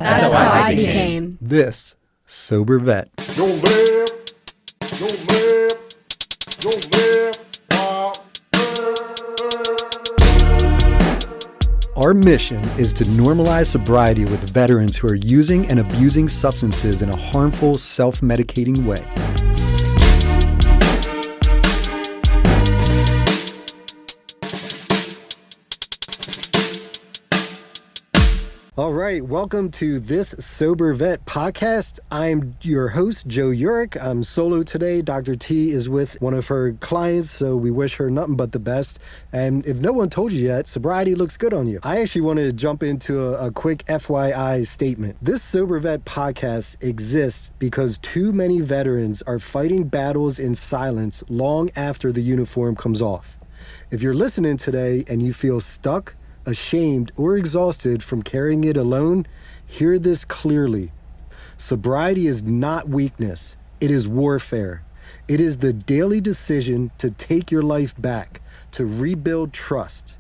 That's how I became. This Sober Vet. Yo live, yo live, yo live, Our mission is to normalize sobriety with veterans who are using and abusing substances in a harmful, self-medicating way. All right, welcome to This Sober Vet podcast. I'm your host, Joe Urick. I'm solo today. Dr. T is with one of her clients, so we wish her nothing but the best. And if no one told you yet, sobriety looks good on you. I actually wanted to jump into a quick FYI statement. This Sober Vet podcast exists because too many veterans are fighting battles in silence long after the uniform comes off. If you're listening today and you feel stuck, ashamed, or exhausted from carrying it alone, hear this clearly. Sobriety is not weakness. It is warfare. It is the daily decision to take your life back, to rebuild trust,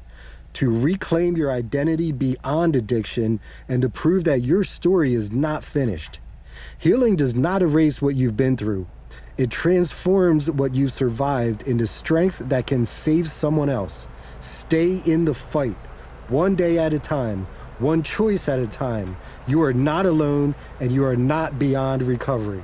to reclaim your identity beyond addiction, and to prove that your story is not finished. Healing does not erase what you've been through. It transforms what you've survived into strength that can save someone else. Stay in the fight. One day at a time, one choice at a time. You are not alone and you are not beyond recovery.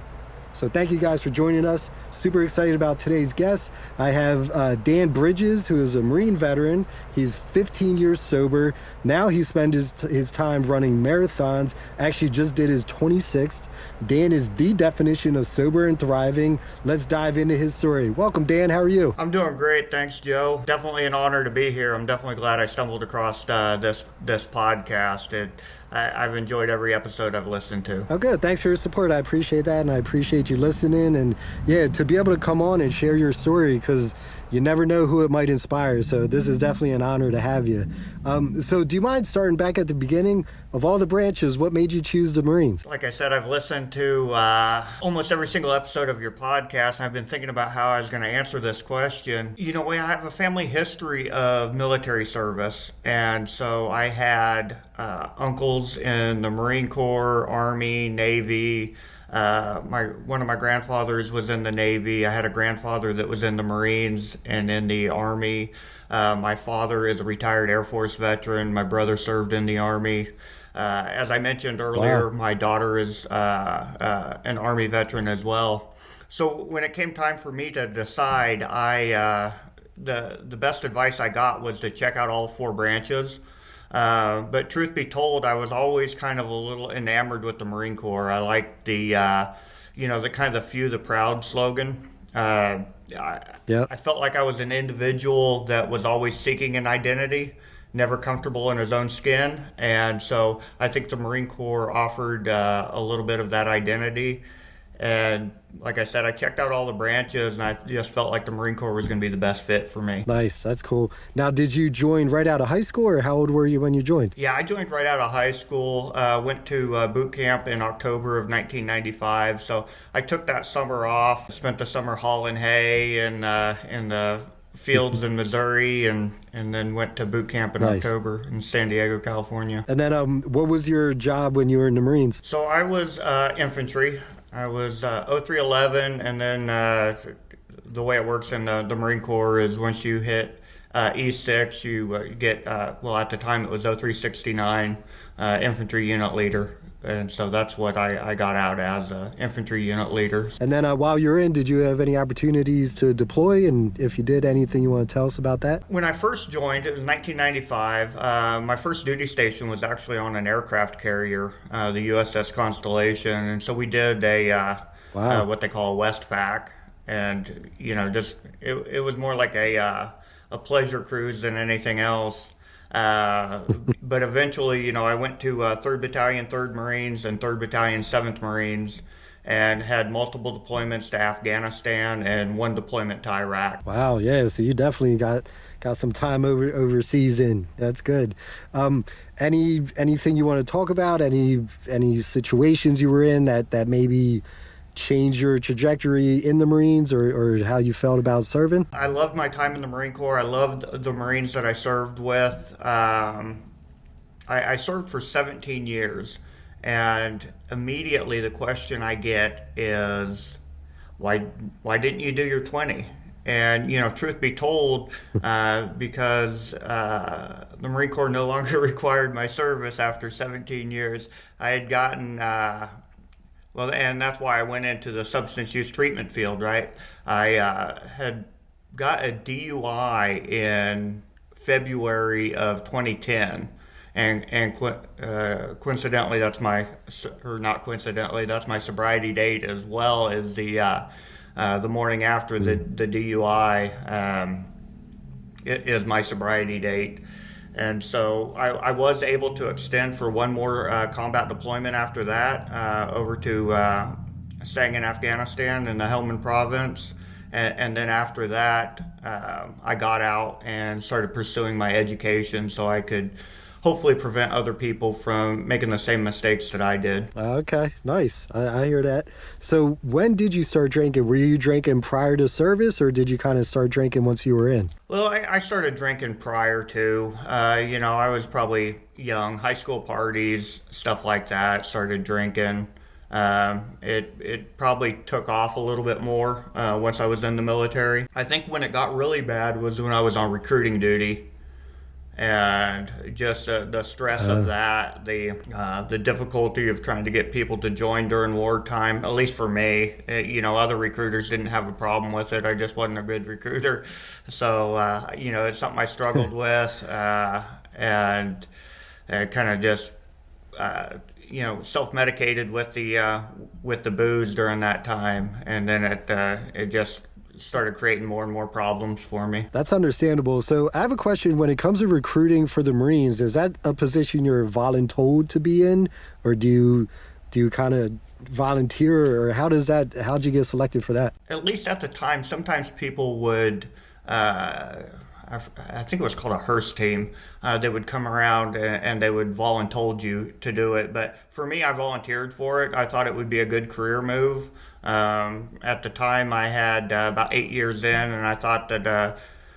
So thank you guys for joining us. Super excited about today's guest. I have Dan Bridges, who is a Marine veteran. He's 15 years sober. Now he spends his time running marathons. Actually just did his 26th. Dan is the definition of sober and thriving. Let's dive into his story. Welcome, Dan. How are you? I'm doing great. Thanks, Joe. Definitely an honor to be here. I'm definitely glad I stumbled across this podcast. I've enjoyed every episode I've listened to. Oh, good. Thanks for your support. I appreciate that, and I appreciate you listening. And yeah, to be able to come on and share your story, because you never know who it might inspire. So this is definitely an honor to have you. So do you mind starting back at the beginning? Of all the branches, what made you choose the Marines? Like I said, I've listened to almost every single episode of your podcast, and I've been thinking about how I was going to answer this question. You know, I have a family history of military service, and so I had uncles in the Marine Corps, Army, Navy. One of my grandfathers was in the Navy. I had a grandfather that was in the Marines and in the Army. My father is a retired Air Force veteran. My brother served in the Army. As I mentioned earlier, Wow. my daughter is an Army veteran as well. So when it came time for me to decide, the best advice I got was to check out all four branches. But truth be told, I was always kind of a little enamored with the Marine Corps. I liked the kind of few the proud slogan. I felt like I was an individual that was always seeking an identity, never comfortable in his own skin. And so I think the Marine Corps offered a little bit of that identity. And like I said, I checked out all the branches, and I just felt like the Marine Corps was going to be the best fit for me. Nice. That's cool. Now, did you join right out of high school, or how old were you when you joined? Yeah, I joined right out of high school, went to boot camp in October of 1995. So I took that summer off, spent the summer hauling hay in the fields in Missouri, and then went to boot camp in Nice. October in San Diego, California. And then what was your job when you were in the Marines? So I was infantry. I was 0311, and then the way it works in the Marine Corps is once you hit E6, you get, at the time it was 0369, infantry unit leader. And so that's what I got out as, infantry unit leader. And then while you were in, did you have any opportunities to deploy? And if you did, anything you want to tell us about that? When I first joined, it was 1995. My first duty station was actually on an aircraft carrier, the USS Constellation. And so we did Wow. what they call a Westpac. And, it was more like a pleasure cruise than anything else. But eventually, I went to 3rd Battalion, 3rd Marines, and 3rd Battalion, 7th Marines, and had multiple deployments to Afghanistan and one deployment to Iraq. Wow. Yeah. So you definitely got some time overseas in. That's good. Anything you want to talk about? Any situations you were in that maybe change your trajectory in the Marines, or how you felt about serving? I loved my time in the Marine Corps. I loved the Marines that I served with. I served for 17 years, And immediately the question I get is, why didn't you do your 20? And, truth be told, because the Marine Corps no longer required my service after 17 years, I had gotten, well, and that's why I went into the substance use treatment field, right? I had got a DUI in February of 2010. And coincidentally, not coincidentally, that's my sobriety date, as well as the morning after the DUI is my sobriety date. And so I was able to extend for one more combat deployment after that, over to Sangin, Afghanistan in the Helmand province. And then after that, I got out and started pursuing my education so I could hopefully prevent other people from making the same mistakes that I did. Okay, nice. I hear that. So when did you start drinking? Were you drinking prior to service, or did you kind of start drinking once you were in? Well, I started drinking prior to. I was probably young, high school parties, stuff like that, started drinking. It probably took off a little bit more once I was in the military. I think when it got really bad was when I was on recruiting duty. And just the stress of that, the difficulty of trying to get people to join during wartime, at least for me. Other recruiters didn't have a problem with it. I just wasn't a good recruiter. So, it's something I struggled with, and kind of just, self-medicated with the booze during that time. And then it just started creating more and more problems for me. That's understandable. So I have a question. When it comes to recruiting for the Marines, is that a position you're voluntold to be in, or do you kind of volunteer, or how'd you get selected for that? At least at the time, sometimes people would, I think it was called a Hearst team. They would come around and they would voluntold you to do it. But for me, I volunteered for it. I thought it would be a good career move. At the time, I had about 8 years in, and I thought that,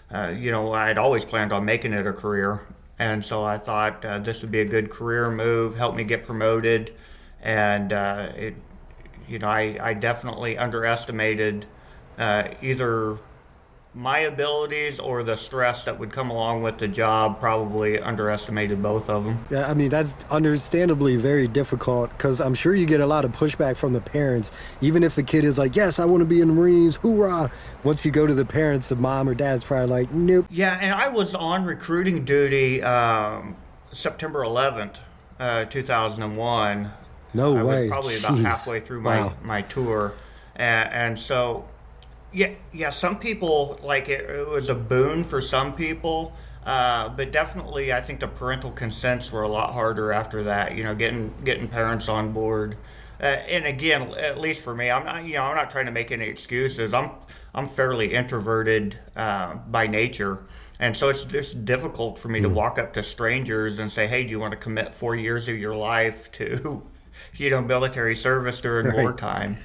I'd always planned on making it a career. And so I thought this would be a good career move, help me get promoted. And, I definitely underestimated either my abilities or the stress that would come along with the job. Probably underestimated both of them. Yeah, I mean, that's understandably very difficult, because I'm sure you get a lot of pushback from the parents. Even if a kid is like, yes, I want to be in the Marines, hoorah. Once you go to the parents, the mom or dad's probably like, nope. Yeah, and I was on recruiting duty September 11th, 2001. No way. I was probably about halfway through my tour. And so... Yeah. Some people, like, it was a boon for some people, but definitely I think the parental consents were a lot harder after that. Getting parents on board, and again, at least for me, I'm not trying to make any excuses. I'm fairly introverted by nature, and so it's just difficult for me to walk up to strangers and say, "Hey, do you want to commit 4 years of your life to, military service during wartime?"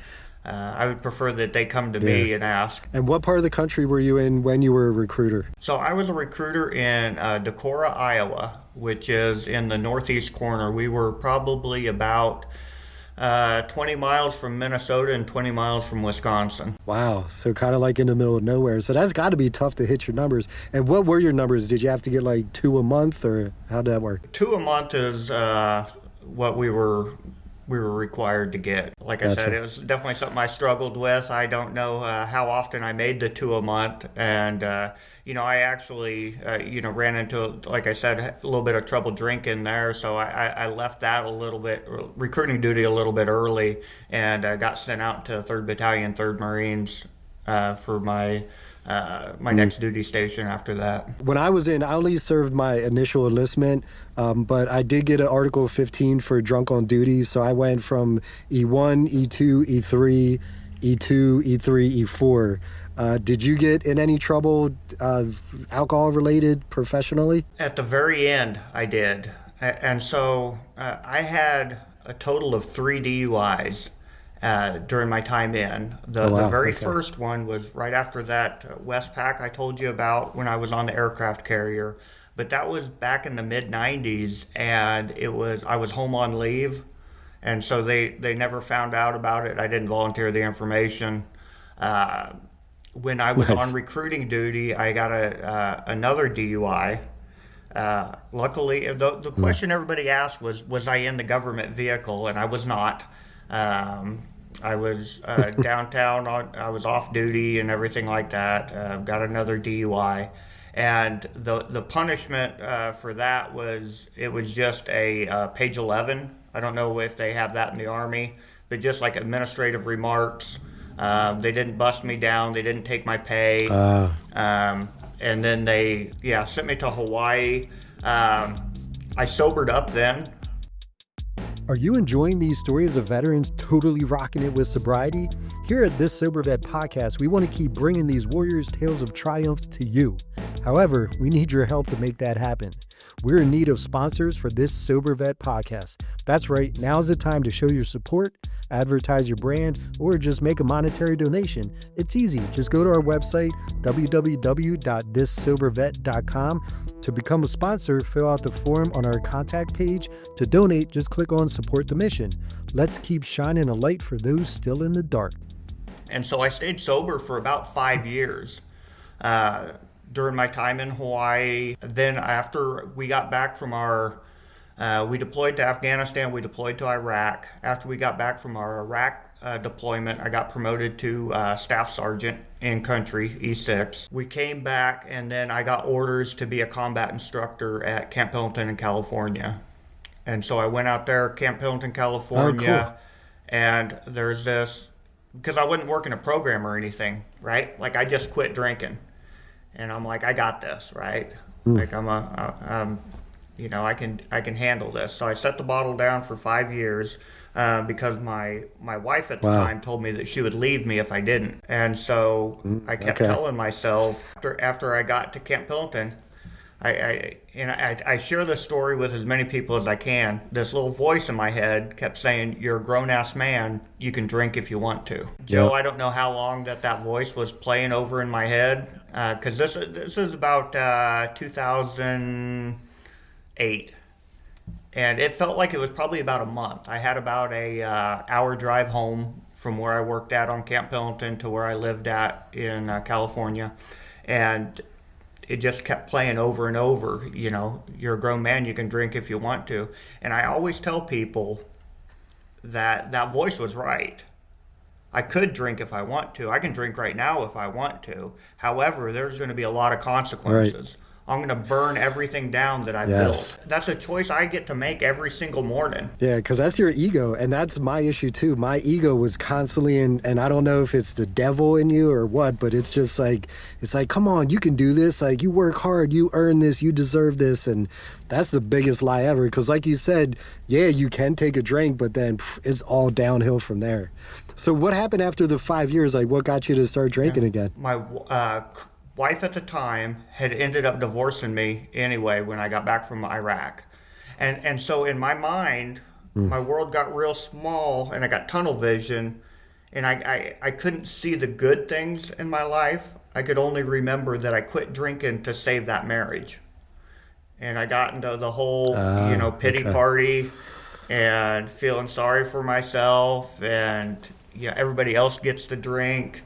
I would prefer that they come to me and ask. And what part of the country were you in when you were a recruiter? So I was a recruiter in Decorah, Iowa, which is in the northeast corner. We were probably about 20 miles from Minnesota and 20 miles from Wisconsin. Wow. So kind of like in the middle of nowhere. So that's got to be tough to hit your numbers. And what were your numbers? Did you have to get like 2 a month, or how'd that work? 2 a month is what we were required to get. Like I said, it was definitely something I struggled with. I don't know how often I made the 2 a month. And, I actually, ran into, like I said, a little bit of trouble drinking there. So I left that recruiting duty a little bit early, and got sent out to 3rd Battalion, 3rd Marines for my next duty station after that. When I was in, I only served my initial enlistment, but I did get an Article 15 for drunk on duty. So I went from E1, E2, E3, E2, E3, E4. Did you get in any trouble, alcohol related, professionally? At the very end, I did. And so I had a total of 3 DUIs. During my time in. The very first one was right after that Westpac I told you about, when I was on the aircraft carrier. But that was back in the mid-90s, and I was home on leave, And so they never found out about it. I didn't volunteer the information. When I was Nice. on recruiting duty, I got another DUI. Luckily, the question everybody asked was I in the government vehicle, and I was not. I was downtown. I was off duty and everything like that. Got another DUI, and the punishment for that was it was just a page 11. I don't know if they have that in the Army, but just like administrative remarks. They didn't bust me down. They didn't take my pay. And then they sent me to Hawaii. I sobered up then. Are you enjoying these stories of veterans totally rocking it with sobriety? Here at this Sober Vet podcast, we want to keep bringing these warriors' tales of triumphs to you. However, we need your help to make that happen. We're in need of sponsors for this Sober Vet podcast. That's right, now's the time to show your support, advertise your brand, or just make a monetary donation. It's easy. Just go to our website, www.thissobervet.com. To become a sponsor, fill out the form on our contact page. To donate, just click on Support the Mission. Let's keep shining a light for those still in the dark. And so I stayed sober for about 5 years during my time in Hawaii. Then after we got back from we deployed to Afghanistan, we deployed to Iraq. After we got back from our Iraq deployment, I got promoted to Staff Sergeant in country, E6. We came back, and then I got orders to be a combat instructor at Camp Pendleton in California. And so I went out there, Camp Pendleton, California, cool. and there's this, because I wasn't working a program or anything, right? Like I just quit drinking. And I'm like, I got this, right? Like I can handle this. So I set the bottle down for 5 years because my wife at the time told me that she would leave me if I didn't. And so I kept telling myself after I got to Camp Pendleton, I share this story with as many people as I can. This little voice in my head kept saying, "You're a grown-ass man. You can drink if you want to." Joe, I don't know how long that voice was playing over in my head because this is about 2008. And it felt like it was probably about a month. I had about a hour drive home from where I worked at on Camp Pendleton to where I lived at in California. And it just kept playing over and over. You know, you're a grown man, you can drink if you want to. And I always tell people that voice was right. I could drink if I want to. I can drink right now if I want to. However, there's going to be a lot of consequences. I'm going to burn everything down that I built. That's a choice I get to make every single morning. Yeah, because that's your ego, and that's my issue too. My ego was constantly and I don't know if it's the devil in you or what, but it's just like, come on, you can do this. Like, you work hard, you earn this, you deserve this, and that's the biggest lie ever. Because like you said, yeah, you can take a drink, but then it's all downhill from there. So what happened after the 5 years? Like, what got you to start drinking again? My wife at the time had ended up divorcing me anyway when I got back from Iraq. And so in my mind, my world got real small and I got tunnel vision and I couldn't see the good things in my life. I could only remember that I quit drinking to save that marriage. And I got into the whole, pity party and feeling sorry for myself and everybody else gets to drink.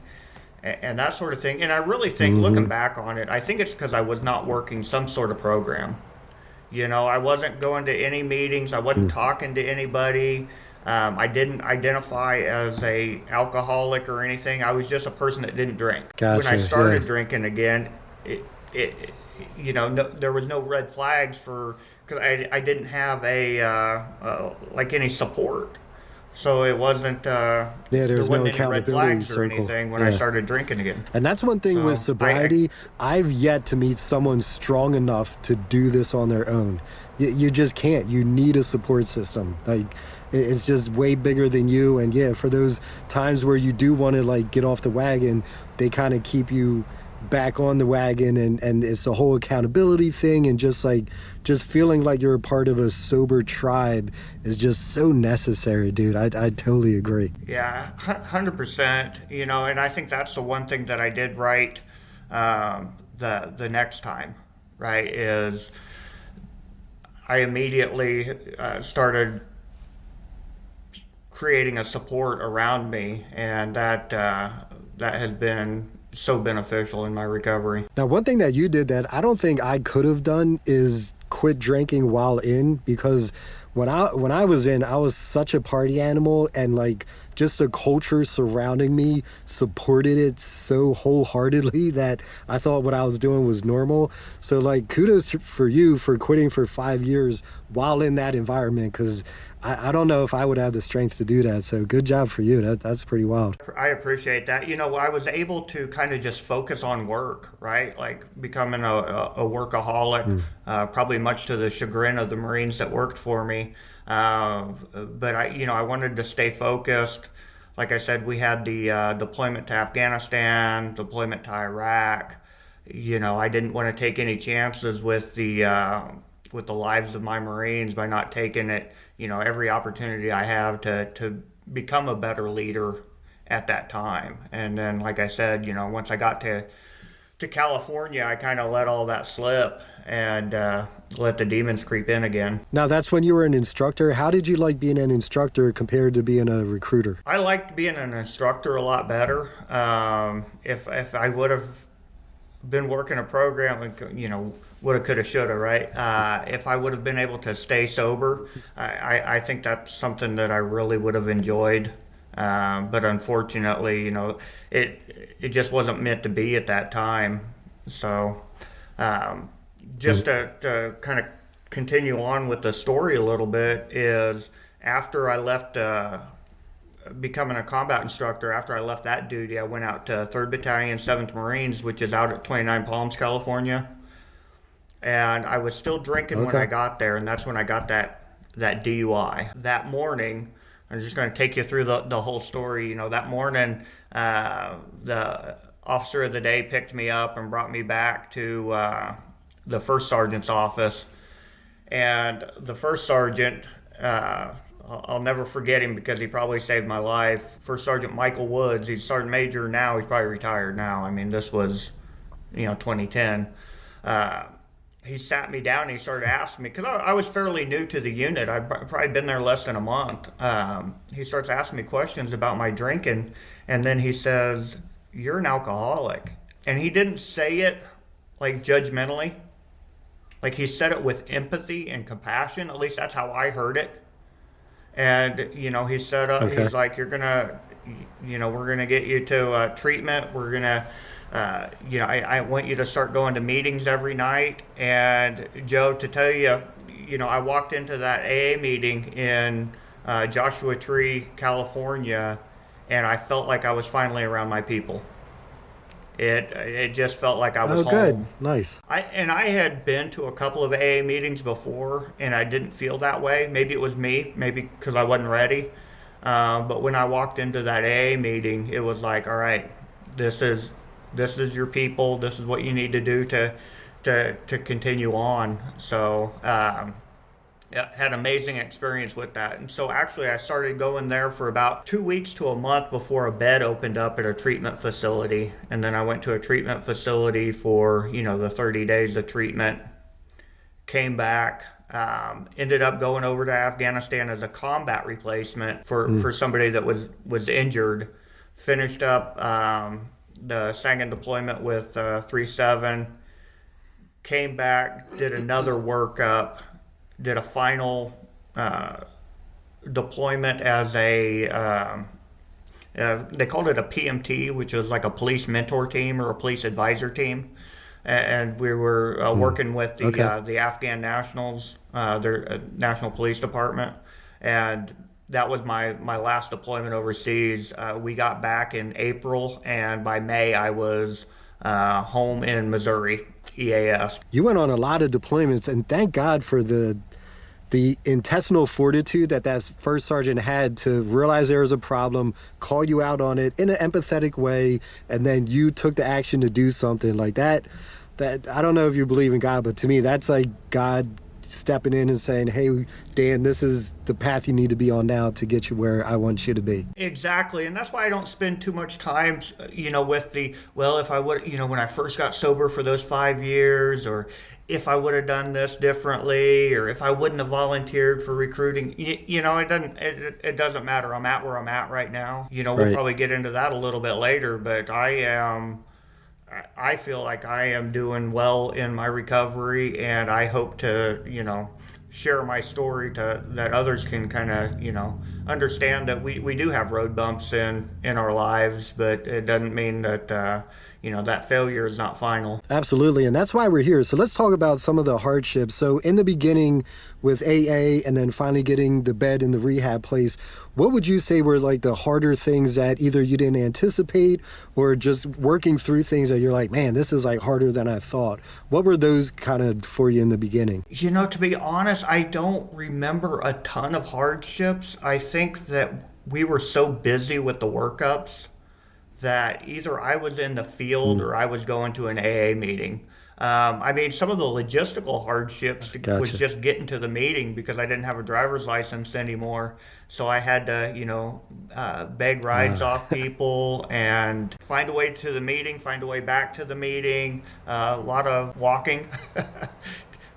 And that sort of thing. And I really think, looking back on it, I think it's because I was not working some sort of program. You know, I wasn't going to any meetings. I wasn't talking to anybody. I didn't identify as a alcoholic or anything. I was just a person that didn't drink. Gotcha, When I started drinking again, there was no red flags because I didn't have any support. So it wasn't, there there's wasn't no any red accountability flags or circle. anything when I started drinking again. And that's one thing with sobriety. I've yet to meet someone strong enough to do this on their own. You just can't. You need a support system. Like, it's just way bigger than you. And yeah, for those times where you do want to like get off the wagon, they kind of keep you back on the wagon, and it's the whole accountability thing, and just feeling like you're a part of a sober tribe is just so necessary, dude. I totally agree. Yeah, 100%. And I think that's the one thing that I did right the next time, right, is I immediately started creating a support around me, and that has been so beneficial in my recovery. Now, one thing that you did that I don't think I could have done is quit drinking while in, because when I was in, I was such a party animal, and like just the culture surrounding me supported it so wholeheartedly that I thought what I was doing was normal. So like kudos for you for quitting for 5 years while in that environment, because I don't know if I would have the strength to do that. So good job for you. That's pretty wild. I appreciate that. You know, I was able to kind of just focus on work, right? Like becoming a workaholic, probably much to the chagrin of the Marines that worked for me. But I wanted to stay focused. Like I said, we had the deployment to Afghanistan, deployment to Iraq. You know, I didn't want to take any chances with the lives of my Marines by not taking it. You know, every opportunity I have to become a better leader at that time. And then, like I said, you know, once I got to California, I kind of let all that slip and let the demons creep in again. Now, that's when you were an instructor. How did you like being an instructor compared to being a recruiter? I liked being an instructor a lot better. If I would have been working a program, you know, woulda, coulda, shoulda, right? If I would have been able to stay sober, I think that's something that I really would have enjoyed. But unfortunately, you know, it just wasn't meant to be at that time. So just to kind of continue on with the story a little bit is after I left becoming a combat instructor, after I left that duty, I went out to 3rd Battalion, 7th Marines, which is out at 29 Palms, California. And I was still drinking when I got there, and that's when I got that DUI. That morning, I'm just going to take you through the whole story. You know, that morning, the officer of the day picked me up and brought me back to the first sergeant's office. And the first sergeant, I'll never forget him because he probably saved my life. First Sergeant Michael Woods, he's Sergeant Major now. He's probably retired now. I mean, this was, 2010. He sat me down and he started asking me, because I was fairly new to the unit. I'd probably been there less than a month. He starts asking me questions about my drinking, and then he says, "You're an alcoholic." And he didn't say it like judgmentally. Like, he said it with empathy and compassion. At least that's how I heard it. And, he said, he's like, we're going to get you to treatment. We're going to, I want you to start going to meetings every night. And, Joe, to tell you, I walked into that AA meeting in Joshua Tree, California, and I felt like I was finally around my people. It just felt like I was home. Oh, good. Nice. I had been to a couple of AA meetings before, and I didn't feel that way. Maybe it was me, maybe because I wasn't ready. But when I walked into that AA meeting, it was like, all right, this is your people. This is what you need to do to continue on. So had amazing experience with that. And so actually I started going there for about 2 weeks to a month before a bed opened up at a treatment facility. And then I went to a treatment facility for, the 30 days of treatment, came back, ended up going over to Afghanistan as a combat replacement for somebody that was injured, finished up the Sangin deployment with 3-7, came back, did another workup, did a final deployment as they called it a PMT, which was like a police mentor team or a police advisor team. And we were working with the Afghan nationals, their national police department. And that was my last deployment overseas. We got back in April, and by May I was home in Missouri, EAS. You went on a lot of deployments, and thank God for the intestinal fortitude that first sergeant had to realize there was a problem, call you out on it in an empathetic way, and then you took the action to do something like that. That I don't know if you believe in God, but to me, that's like God stepping in and saying, hey, Dan, this is the path you need to be on now to get you where I want you to be. Exactly, and that's why I don't spend too much time, with if I would, when I first got sober for those 5 years, or if I would have done this differently, or if I wouldn't have volunteered for recruiting. It doesn't matter. I'm at where I'm at right now. We'll Right. probably get into that a little bit later, but I feel like I am doing well in my recovery, and I hope to, share my story that others can kind of, understand that we do have road bumps in our lives, but it doesn't mean that, that failure is not final. Absolutely. And that's why we're here. So let's talk about some of the hardships. So in the beginning with AA and then finally getting the bed in the rehab place, what would you say were like the harder things that either you didn't anticipate or just working through things that you're like, man, this is like harder than I thought? What were those kind of for you in the beginning? To be honest, I don't remember a ton of hardships. I think that we were so busy with the workups that either I was in the field or I was going to an AA meeting. Some of the logistical hardships was just getting to the meeting because I didn't have a driver's license anymore. So I had to, beg rides off people and find a way to the meeting, find a way back to the meeting, a lot of walking.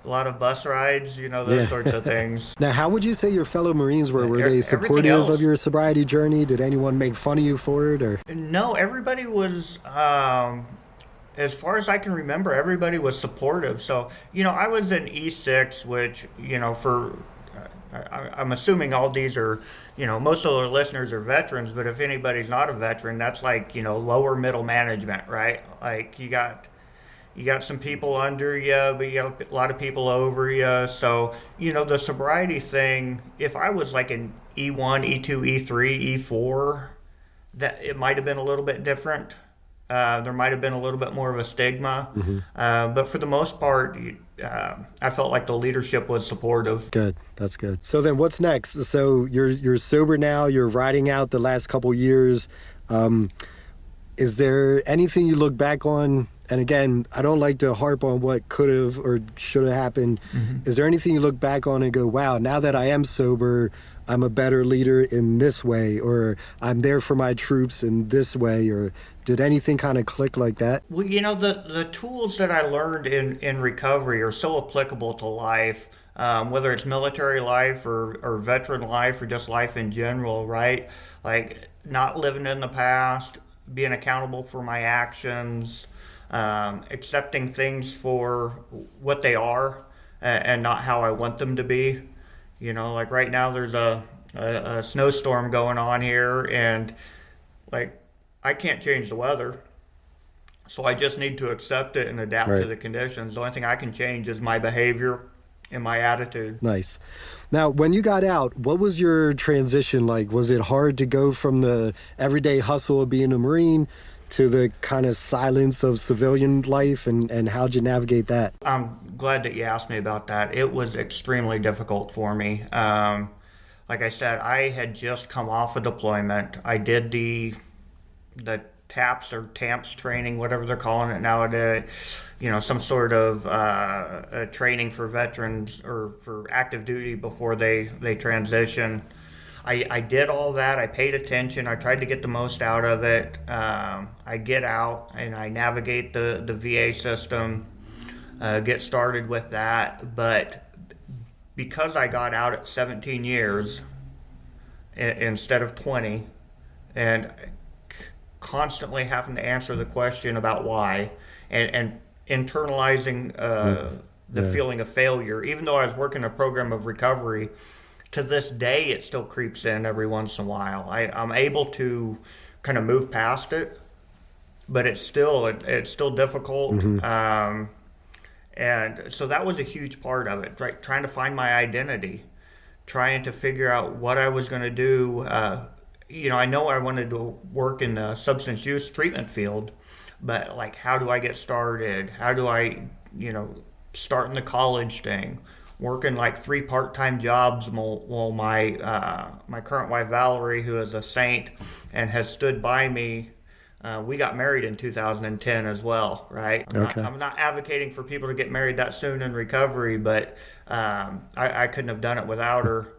A lot of bus rides, those sorts of things. Now, how would you say your fellow Marines were? Were they supportive of your sobriety journey? Did anyone make fun of you for it? Or no, everybody was, as far as I can remember, everybody was supportive. So, I was in E6, which, I'm assuming all these are, most of our listeners are veterans, but if anybody's not a veteran, that's like, lower middle management, right? Like you got some people under you, but you got a lot of people over you. So, the sobriety thing, if I was like an E1, E2, E3, E4, that it might have been a little bit different. There might have been a little bit more of a stigma. But for the most part, I felt like the leadership was supportive. Good. That's good. So then what's next? So you're sober now. You're riding out the last couple years. Is there anything you look back on? And again, I don't like to harp on what could have or should have happened. Is there anything you look back on and go, wow, now that I am sober, I'm a better leader in this way, or I'm there for my troops in this way, or did anything kind of click like that? Well, the tools that I learned in recovery are so applicable to life, whether it's military life or veteran life or just life in general, right? Like not living in the past, being accountable for my actions, accepting things for what they are and not how I want them to be. Like right now there's a snowstorm going on here, and like I can't change the weather, so I just need to accept it and adapt to the conditions. The only thing I can change is my behavior and my attitude. Nice. Now, when you got out, what was your transition like? Was it hard to go from the everyday hustle of being a Marine to the kind of silence of civilian life, and how'd you navigate that? I'm glad that you asked me about that. It was extremely difficult for me. Like I said, I had just come off a deployment. I did the TAPS or TAMPS training, whatever they're calling it nowadays, some sort of training for veterans or for active duty before they transition. I did all that. I paid attention. I tried to get the most out of it. I get out and I navigate the VA system, get started with that. But because I got out at 17 years instead of 20, and constantly having to answer the question about why, and internalizing the feeling of failure, even though I was working a program of recovery, to this day, it still creeps in every once in a while. I'm able to kind of move past it, but it's still difficult. And so that was a huge part of it, right? Trying to find my identity, trying to figure out what I was going to do. I know I wanted to work in the substance use treatment field, but like, how do I get started? How do I, start in the college thing? Working like 3 part-time jobs while my current wife Valerie, who is a saint and has stood by me We got married in 2010 as well, right? Okay. I'm not advocating for people to get married that soon in recovery, but I couldn't have done it without her.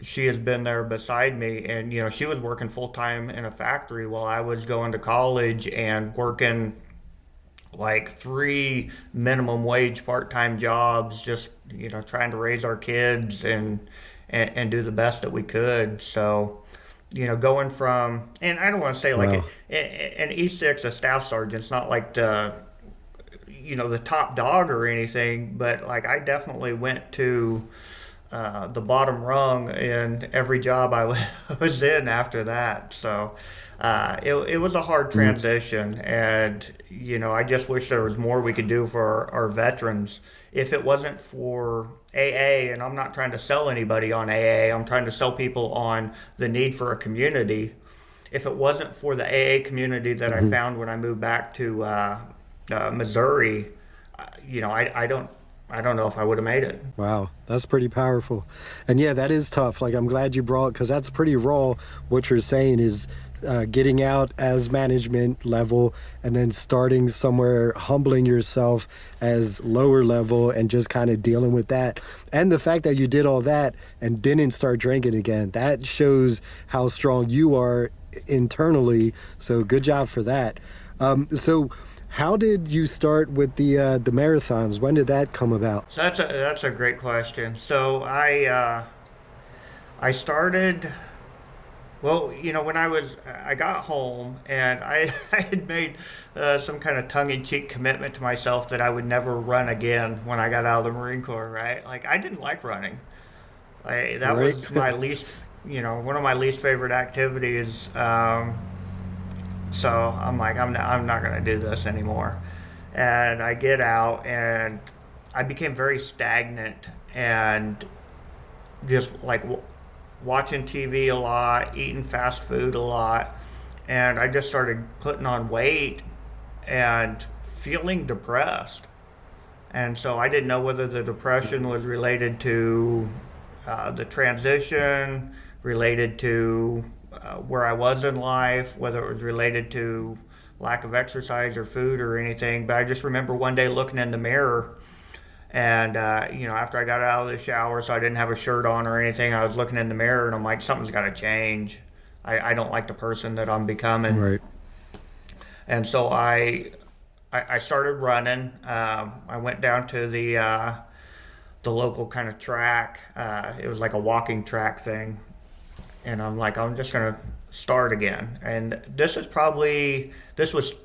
She has been there beside me, and she was working full time in a factory while I was going to college and working like 3 minimum wage part-time jobs, just trying to raise our kids and do the best that we could. So going from, and I don't want to say like Wow. an E6, a staff sergeant's not like the top dog or anything, but like I definitely went to the bottom rung in every job I was in after that. So it was a hard transition, and I just wish there was more we could do for our veterans. If it wasn't for AA, and I'm not trying to sell anybody on AA, I'm trying to sell people on the need for a community. If it wasn't for the AA community that I found when I moved back to Missouri, I don't know if I would have made it. Wow, that's pretty powerful. And yeah, that is tough. Like, I'm glad you brought, because that's pretty raw. What you're saying is getting out as management level and then starting somewhere, humbling yourself as lower level and just kind of dealing with that. And the fact that you did all that and didn't start drinking again, that shows how strong you are internally. So good job for that. So how did you start with the marathons? When did that come about? So that's a great question. So I started. Well, when I got home and I had made some kind of tongue-in-cheek commitment to myself that I would never run again when I got out of the Marine Corps, right? Like, I didn't like running. That Right. was my least, one of my least favorite activities. So I'm like, I'm not going to do this anymore. And I get out and I became very stagnant and just like watching TV a lot, eating fast food a lot. And I just started putting on weight and feeling depressed. And so I didn't know whether the depression was related to the transition, related to where I was in life, whether it was related to lack of exercise or food or anything. But I just remember one day looking in the mirror and, after I got out of the shower, so I didn't have a shirt on or anything, I was looking in the mirror and I'm like, something's got to change. I don't like the person that I'm becoming. Right. And so I started running. I went down to the local kind of track. It was like a walking track thing. And I'm like, I'm just going to start again. And this was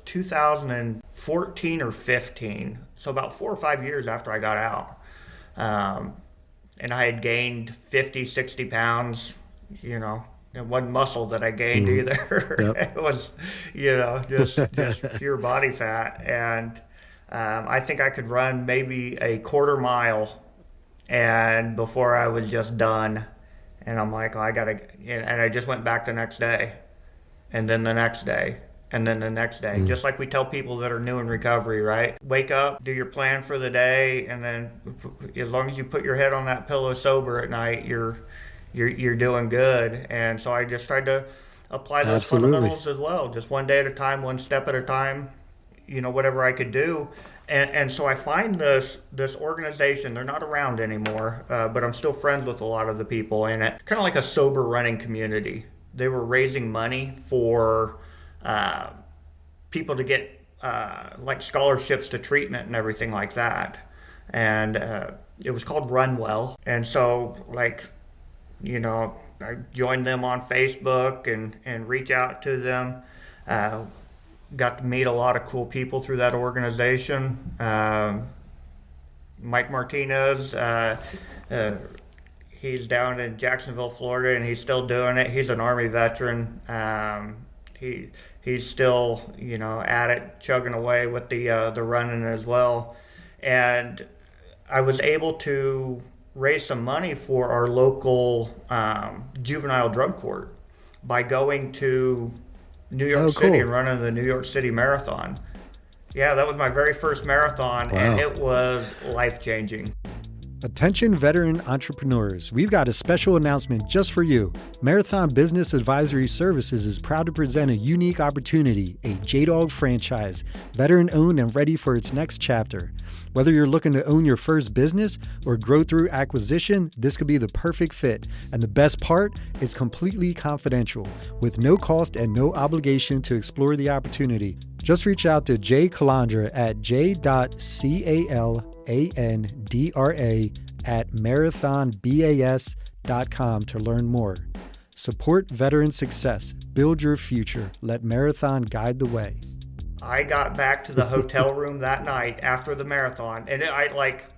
2014 or 15. So about 4 or 5 years after I got out. And I had gained 50, 60 pounds, it wasn't muscle that I gained either. Yep. It was, just pure body fat. And I think I could run maybe a quarter mile and before I was just done. And I'm like, and I just went back the next day, and then the next day, and then the next day. Just like we tell people that are new in recovery, right? Wake up, do your plan for the day, and then as long as you put your head on that pillow sober at night, you're doing good. And so I just tried to apply those fundamentals as well, just one day at a time, one step at a time, whatever I could do. And so I find this organization, they're not around anymore, but I'm still friends with a lot of the people in it. Kind of like a sober running community. They were raising money for people to get like scholarships to treatment and everything like that. And it was called Run Well. And so I joined them on Facebook and reach out to them. Got to meet a lot of cool people through that organization. Mike Martinez, he's down in Jacksonville, Florida, and he's still doing it. He's an Army veteran. He's still, at it, chugging away with the running as well. And I was able to raise some money for our local juvenile drug court by going to New York City and running the New York City Marathon. Yeah, that was my very first marathon, and it was life-changing. Attention veteran entrepreneurs, we've got a special announcement just for you. Marathon Business Advisory Services is proud to present a unique opportunity, a J-Dog franchise, veteran-owned and ready for its next chapter. Whether you're looking to own your first business or grow through acquisition, this could be the perfect fit. And the best part, it's completely confidential, with no cost and no obligation to explore the opportunity. Just reach out to Jay Calandra at j.calandra@marathonbas.com to learn more. Support veteran success. Build your future. Let Marathon guide the way. I got back to the hotel room that night after the marathon, and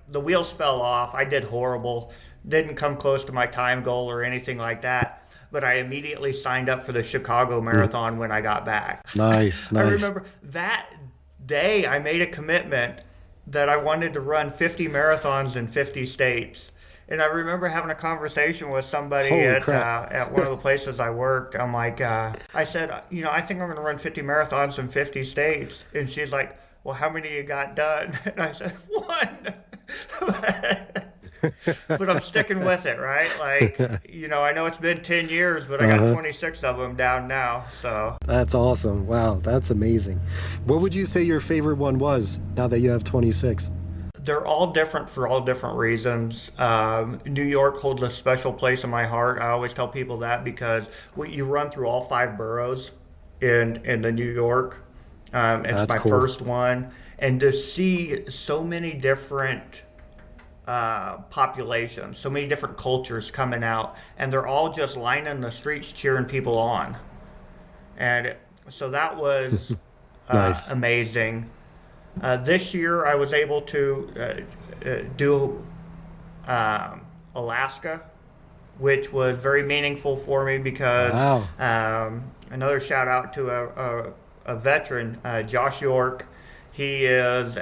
the wheels fell off. I did horrible. Didn't come close to my time goal or anything like that. But I immediately signed up for the Chicago Marathon when I got back. Nice. I remember that day I made a commitment that I wanted to run 50 marathons in 50 states. And I remember having a conversation with somebody at one of the places I worked. I'm like, I said, I think I'm going to run 50 marathons in 50 states. And she's like, well, how many you got done? And I said, one. But I'm sticking with it, right? I know it's been 10 years, but I got 26 of them down now. So that's awesome. Wow, that's amazing. What would you say your favorite one was now that you have 26? They're all different for all different reasons. New York holds a special place in my heart. I always tell people that because you run through all 5 boroughs in the New York. It's my first one. And to see so many different populations, so many different cultures coming out, and they're all just lining the streets cheering people on. And so that was nice. Amazing. This year I was able to do Alaska, which was very meaningful for me because another shout out to a veteran, Josh York. He is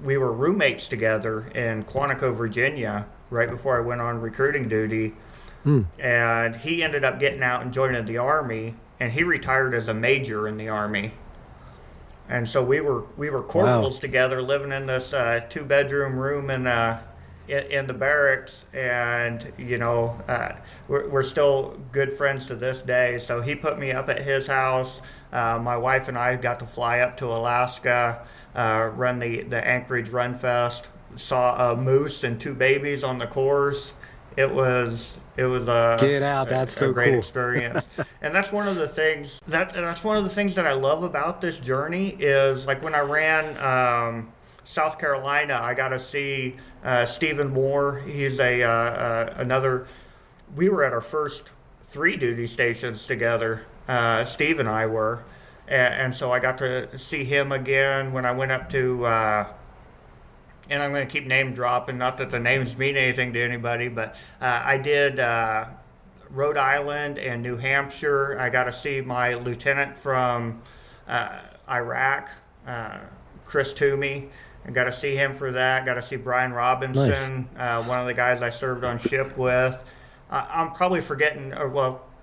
we were roommates together in Quantico, Virginia, right before I went on recruiting duty. And he ended up getting out and joining the Army, and he retired as a major in the Army. And so we were corporals together, living in this 2-bedroom room in the barracks, and we're still good friends to this day. So he put me up at his house. My wife and I got to fly up to Alaska, run the Anchorage Run Fest. Saw a moose and 2 babies on the course. It was a great experience. And that's one of the things that I love about this journey is like when I ran South Carolina, I got to see Stephen Moore. He's another. We were at our first 3 duty stations together. Steve and I were, and so I got to see him again when I went up to. And I'm going to keep name dropping, not that the names mean anything to anybody, but I did Rhode Island and New Hampshire. I got to see my lieutenant from Iraq, Chris Toomey. I got to see him for that. Got to see Brian Robinson, one of the guys I served on ship with. I'm probably forgetting,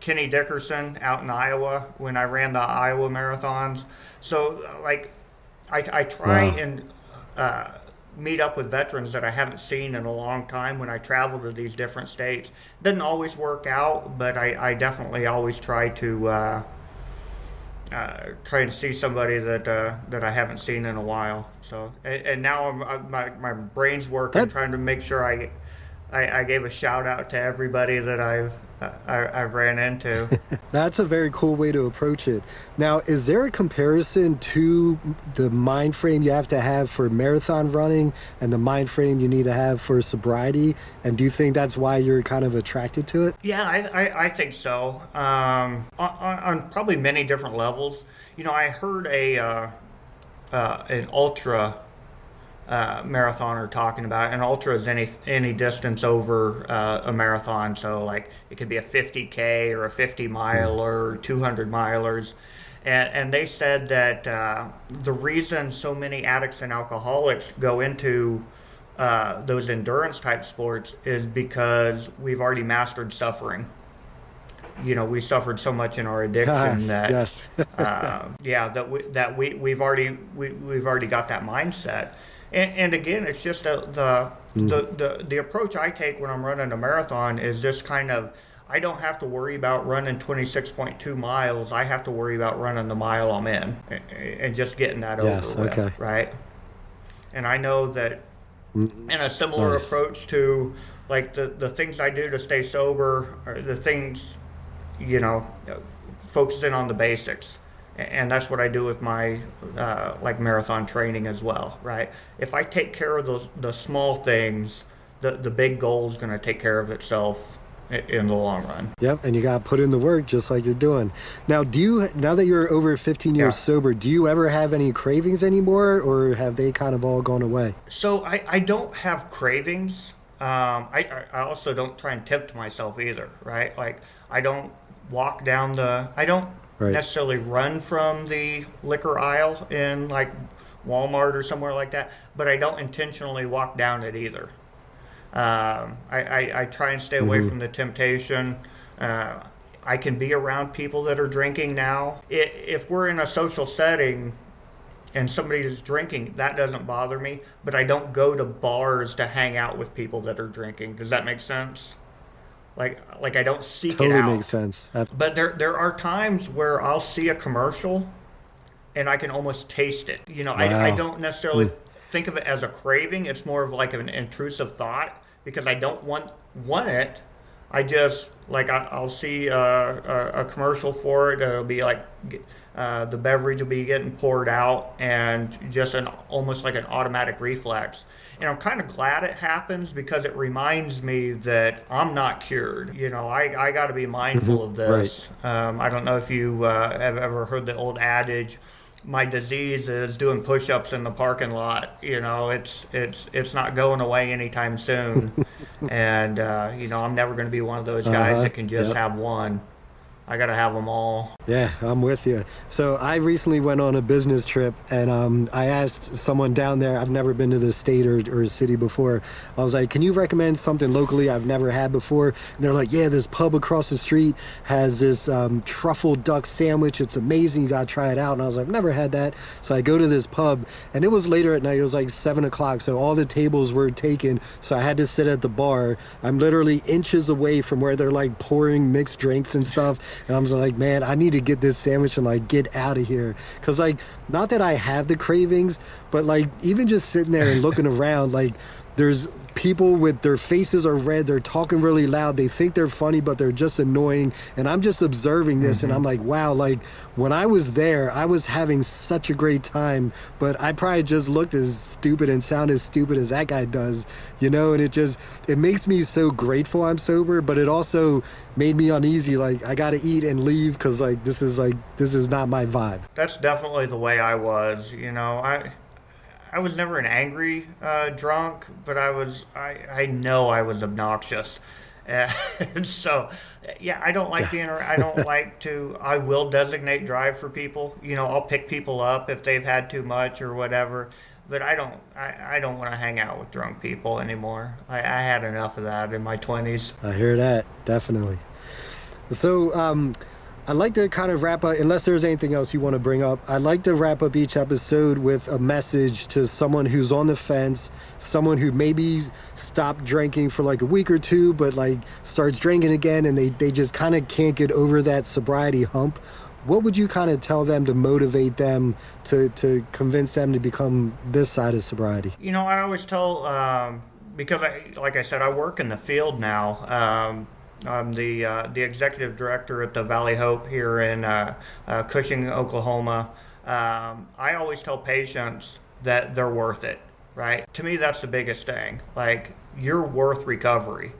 Kenny Dickerson out in Iowa when I ran the Iowa marathons. So, I try and meet up with veterans that I haven't seen in a long time when I travel to these different states. Doesn't always work out, but I definitely always try to and see somebody that I haven't seen in a while. So and now my brain's working, trying to make sure I gave a shout out to everybody that I've ran into. That's a very cool way to approach it. Now, is there a comparison to the mind frame you have to have for marathon running and the mind frame you need to have for sobriety? And do you think that's why you're kind of attracted to it? Yeah, I think so. On probably many different levels. I heard an ultra marathoner talking about it. And ultra is any distance over a marathon. So it could be a 50K or a 50 miler or 200 milers. And they said that the reason so many addicts and alcoholics go into those endurance type sports is because we've already mastered suffering. We suffered so much in our addiction that yes. we've already got that mindset. And again, it's just the the approach I take when I'm running a marathon is just kind of, I don't have to worry about running 26.2 miles. I have to worry about running the mile I'm in and just getting that Yes, over with, okay. right? And I know that in a similar Nice. approach to like the things I do to stay sober are the things, you know, focusing on the basics. And that's what I do with my like marathon training as well, right? If I take care of the small things, the big goal is going to take care of itself in the long run. Yep, and you got to put in the work just like you're doing. Now, now that you're over 15 years Yeah. sober, do you ever have any cravings anymore, or have they kind of all gone away? So I don't have cravings. I also don't try and tempt myself either, right? Like I don't I don't Right. necessarily run from the liquor aisle in like Walmart or somewhere like that, but I don't intentionally walk down it either. I try and stay away from the temptation. I can be around people that are drinking now. If we're in a social setting and somebody is drinking, that doesn't bother me, but I don't go to bars to hang out with people that are drinking. Does that make sense? Like I don't seek it Totally out. makes sense. But there are times where I'll see a commercial and I can almost taste it. You know, I Wow. don't necessarily think of it as a craving. It's more of like an intrusive thought because I don't want it. I just like I'll see a commercial for it. It'll be like the beverage will be getting poured out, and just almost like an automatic reflex. And I'm kind of glad it happens because it reminds me that I'm not cured. You know, I got to be mindful of this. I don't know if you have ever heard the old adage, my disease is doing push-ups in the parking lot. You know, it's not going away anytime soon. And, you know, I'm never going to be one of those guys that can just Yep. have one. I got to have them all. Yeah, I'm with you. So I recently went on a business trip, and I asked someone down there, I've never been to the state or city before. I was like, can you recommend something locally I've never had before? And they're like, yeah, this pub across the street has this truffle duck sandwich. It's amazing. You got to try it out. And I was like, never had that. So I go to this pub, and it was later at night. It was like 7 o'clock. So all the tables were taken. So I had to sit at the bar. I'm literally inches away from where they're like pouring mixed drinks and stuff. And I'm just like, man, I need to get this sandwich and like get out of here. Cause like, not that I have the cravings, but like even just sitting there and looking around, like there's people with their faces are red. They're talking really loud. They think they're funny, but they're just annoying. And I'm just observing this and I'm like, wow, like when I was there, I was having such a great time, but I probably just looked as stupid and sound as stupid as that guy does, you know? And it makes me so grateful I'm sober, but it also made me uneasy. Like I got to eat and leave. Cause like, this is not my vibe. That's definitely the way I was. You know, I was never an angry drunk, but I know I was obnoxious. And so, yeah, I don't like being around. I will designate drive for people. You know, I'll pick people up if they've had too much or whatever. But I don't want to hang out with drunk people anymore. I had enough of that in my 20s. I hear that. Definitely. So, I'd like to kind of wrap up, unless there's anything else you want to bring up. I'd like to wrap up each episode with a message to someone who's on the fence, someone who maybe stopped drinking for like a week or two, but like starts drinking again and they just kind of can't get over that sobriety hump. What would you kind of tell them to motivate them to convince them to become this side of sobriety? You know, I always tell, because like I said, I work in the field now. I'm the executive director at the Valley Hope here in Cushing, Oklahoma. I always tell patients that they're worth it, right? To me, that's the biggest thing. Like, you're worth recovery.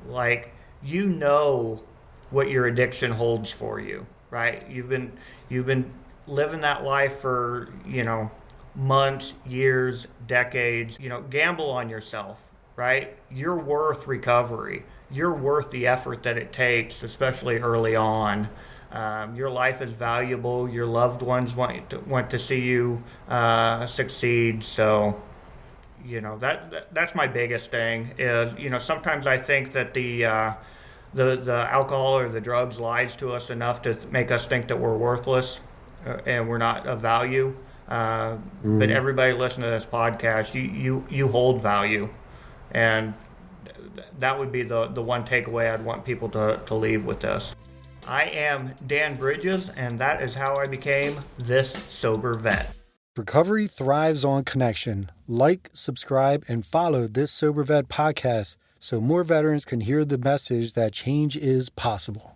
Like, you know what your addiction holds for you, right? You've been living that life for, you know, months, years, decades. You know, gamble on yourself, right? You're worth recovery. You're worth the effort that it takes, especially early on. Your life is valuable. Your loved ones want to see you succeed. So, you know, that's my biggest thing. Is, you know, sometimes I think that the alcohol or the drugs lies to us enough to make us think that we're worthless and we're not of value. But everybody listening to this podcast, you hold value. And that would be the one takeaway I'd want people to leave with this. I am Dan Bridges, and that is how I became this sober vet. Recovery thrives on connection. Like, subscribe, and follow this Sober Vet podcast so more veterans can hear the message that change is possible.